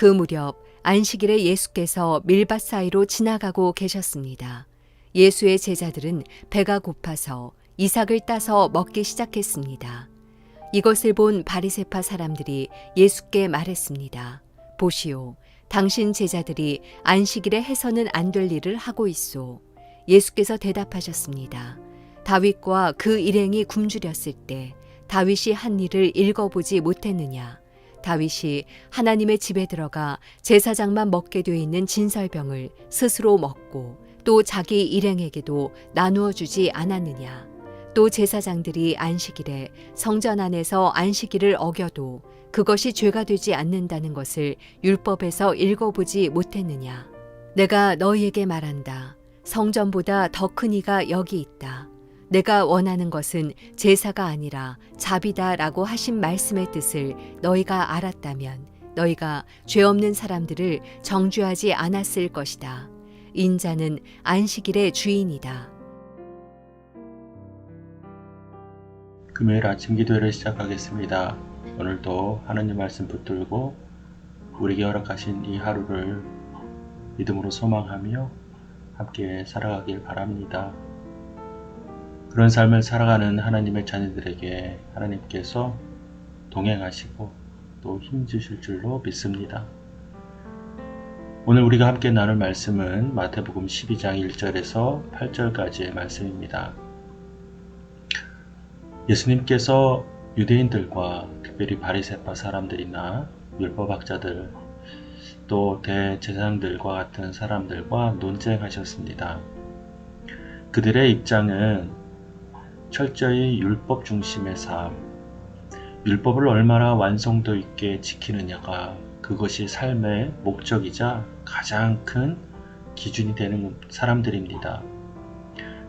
그 무렵 안식일에 예수께서 밀밭 사이로 지나가고 계셨습니다. 예수의 제자들은 배가 고파서 이삭을 따서 먹기 시작했습니다. 이것을 본 바리새파 사람들이 예수께 말했습니다. 보시오, 당신 제자들이 안식일에 해서는 안 될 일을 하고 있소. 예수께서 대답하셨습니다. 다윗과 그 일행이 굶주렸을 때 다윗이 한 일을 읽어보지 못했느냐? 다윗이 하나님의 집에 들어가 제사장만 먹게 돼 있는 진설병을 스스로 먹고 또 자기 일행에게도 나누어 주지 않았느냐? 또 제사장들이 안식일에 성전 안에서 안식일을 어겨도 그것이 죄가 되지 않는다는 것을 율법에서 읽어보지 못했느냐? 내가 너희에게 말한다. 성전보다 더 큰 이가 여기 있다. 내가 원하는 것은 제사가 아니라 자비다라고 하신 말씀의 뜻을 너희가 알았다면 너희가 죄 없는 사람들을 정죄하지 않았을 것이다. 인자는 안식일의 주인이다. 금요일 아침 기도를 시작하겠습니다. 오늘도 하나님 말씀 붙들고 우리에게 허락하신 이 하루를 믿음으로 소망하며 함께 살아가길 바랍니다. 그런 삶을 살아가는 하나님의 자녀들에게 하나님께서 동행하시고 또 힘주실 줄로 믿습니다. 오늘 우리가 함께 나눌 말씀은 마태복음 12장 1절에서 8절까지의 말씀입니다. 예수님께서 유대인들과 특별히 바리새파 사람들이나 율법학자들 또 대제사장들과 같은 사람들과 논쟁하셨습니다. 그들의 입장은 철저히 율법 중심의 삶, 율법을 얼마나 완성도 있게 지키느냐가 그것이 삶의 목적이자 가장 큰 기준이 되는 사람들입니다.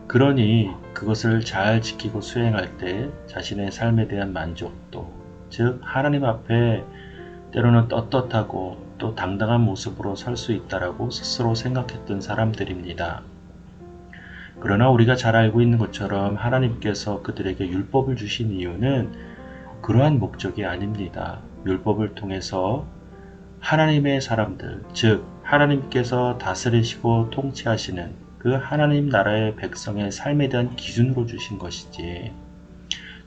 그러니 그것을 잘 지키고 수행할 때 자신의 삶에 대한 만족도, 즉 하나님 앞에 때로는 떳떳하고 또 당당한 모습으로 설 수 있다라고 스스로 생각했던 사람들입니다. 그러나 우리가 잘 알고 있는 것처럼 하나님께서 그들에게 율법을 주신 이유는 그러한 목적이 아닙니다. 율법을 통해서 하나님의 사람들, 즉 하나님께서 다스리시고 통치하시는 그 하나님 나라의 백성의 삶에 대한 기준으로 주신 것이지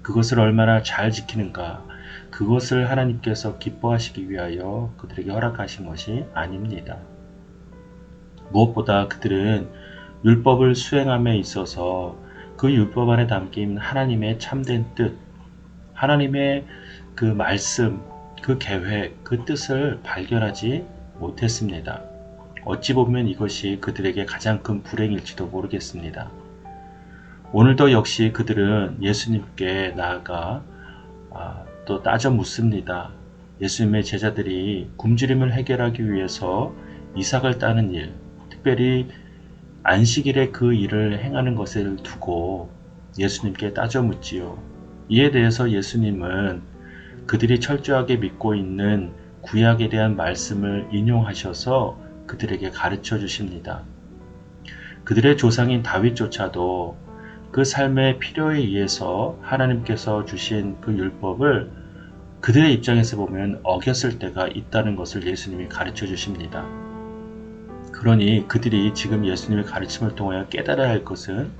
그것을 얼마나 잘 지키는가, 그것을 하나님께서 기뻐하시기 위하여 그들에게 허락하신 것이 아닙니다. 무엇보다 그들은 율법을 수행함에 있어서 그 율법 안에 담긴 하나님의 참된 뜻, 하나님의 그 말씀, 그 계획, 그 뜻을 발견하지 못했습니다. 어찌 보면 이것이 그들에게 가장 큰 불행일지도 모르겠습니다. 오늘도 역시 그들은 예수님께 나아가 또 따져 묻습니다. 예수님의 제자들이 굶주림을 해결하기 위해서 이삭을 따는 일, 특별히 안식일에 그 일을 행하는 것을 두고 예수님께 따져 묻지요. 이에 대해서 예수님은 그들이 철저하게 믿고 있는 구약에 대한 말씀을 인용하셔서 그들에게 가르쳐 주십니다. 그들의 조상인 다윗조차도 그 삶의 필요에 의해서 하나님께서 주신 그 율법을 그들의 입장에서 보면 어겼을 때가 있다는 것을 예수님이 가르쳐 주십니다. 그러니 그들이 지금 예수님의 가르침을 통하여 깨달아야 할 것은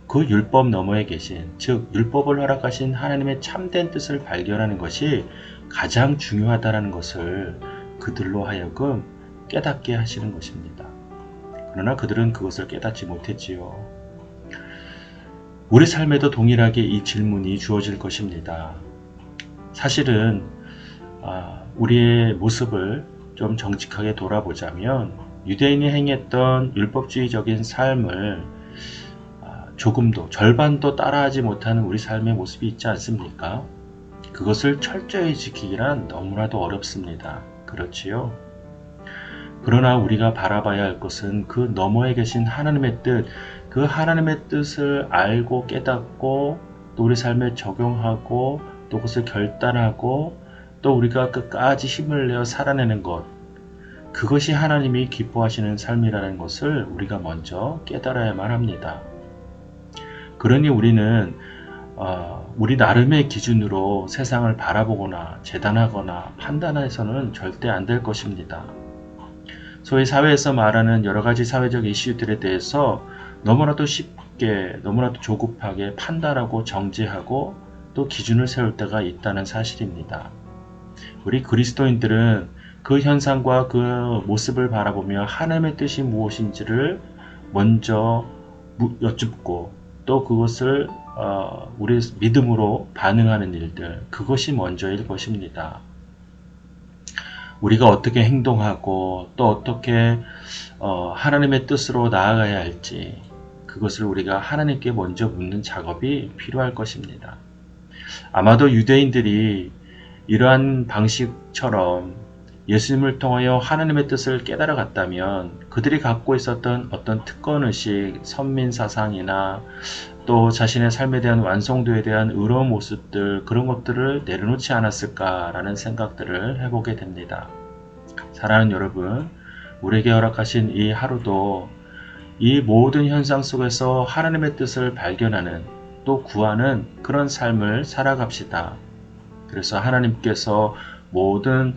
그 율법 너머에 계신, 즉 율법을 허락하신 하나님의 참된 뜻을 발견하는 것이 가장 중요하다는 것을 그들로 하여금 깨닫게 하시는 것입니다. 그러나 그들은 그것을 깨닫지 못했지요. 우리 삶에도 동일하게 이 질문이 주어질 것입니다. 사실은 우리의 모습을 좀 정직하게 돌아보자면 유대인이 행했던 율법주의적인 삶을 조금도 절반도 따라하지 못하는 우리 삶의 모습이 있지 않습니까? 그것을 철저히 지키기란 너무나도 어렵습니다. 그렇지요? 그러나 우리가 바라봐야 할 것은 그 너머에 계신 하나님의 뜻, 그 하나님의 뜻을 알고 깨닫고 또 우리 삶에 적용하고 또 그것을 결단하고 또 우리가 끝까지 힘을 내어 살아내는 것, 그것이 하나님이 기뻐하시는 삶이라는 것을 우리가 먼저 깨달아야만 합니다. 그러니 우리는 우리 나름의 기준으로 세상을 바라보거나 재단하거나 판단해서는 절대 안 될 것입니다. 소위 사회에서 말하는 여러 가지 사회적 이슈들에 대해서 너무나도 쉽게, 너무나도 조급하게 판단하고 정죄하고 또 기준을 세울 때가 있다는 사실입니다. 우리 그리스도인들은 그 현상과 그 모습을 바라보며 하나님의 뜻이 무엇인지를 먼저 여쭙고 또 그것을 우리 믿음으로 반응하는 일들, 그것이 먼저일 것입니다. 우리가 어떻게 행동하고 또 어떻게 하나님의 뜻으로 나아가야 할지 그것을 우리가 하나님께 먼저 묻는 작업이 필요할 것입니다. 아마도 유대인들이 이러한 방식처럼 예수님을 통하여 하나님의 뜻을 깨달아 갔다면 그들이 갖고 있었던 어떤 특권의식, 선민사상이나 또 자신의 삶에 대한 완성도에 대한 의로운 모습들, 그런 것들을 내려놓지 않았을까라는 생각들을 해보게 됩니다. 사랑하는 여러분, 우리에게 허락하신 이 하루도 이 모든 현상 속에서 하나님의 뜻을 발견하는 또 구하는 그런 삶을 살아갑시다. 그래서 하나님께서 모든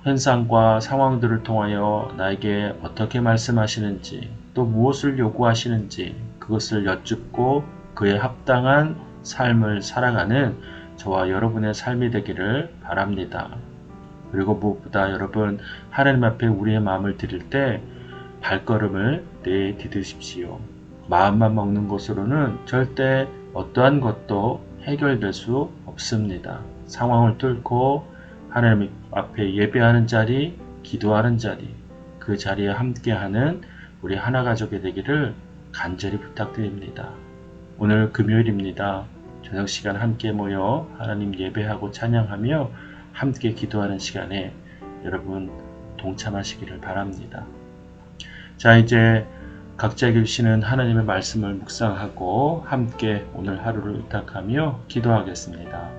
현상과 상황들을 통하여 나에게 어떻게 말씀하시는지 또 무엇을 요구하시는지 그것을 여쭙고 그에 합당한 삶을 살아가는 저와 여러분의 삶이 되기를 바랍니다. 그리고 무엇보다 여러분, 하나님 앞에 우리의 마음을 드릴 때 발걸음을 내디디십시오. 마음만 먹는 것으로는 절대 어떠한 것도 해결될 수 없습니다. 상황을 뚫고 하나님 앞에 예배하는 자리, 기도하는 자리, 그 자리에 함께하는 우리 하나 가족이 되기를 간절히 부탁드립니다. 오늘 금요일입니다. 저녁 시간 함께 모여 하나님 예배하고 찬양하며 함께 기도하는 시간에 여러분 동참하시기를 바랍니다. 자, 이제 각자에게 주시는 하나님의 말씀을 묵상하고 함께 오늘 하루를 의탁하며 기도하겠습니다.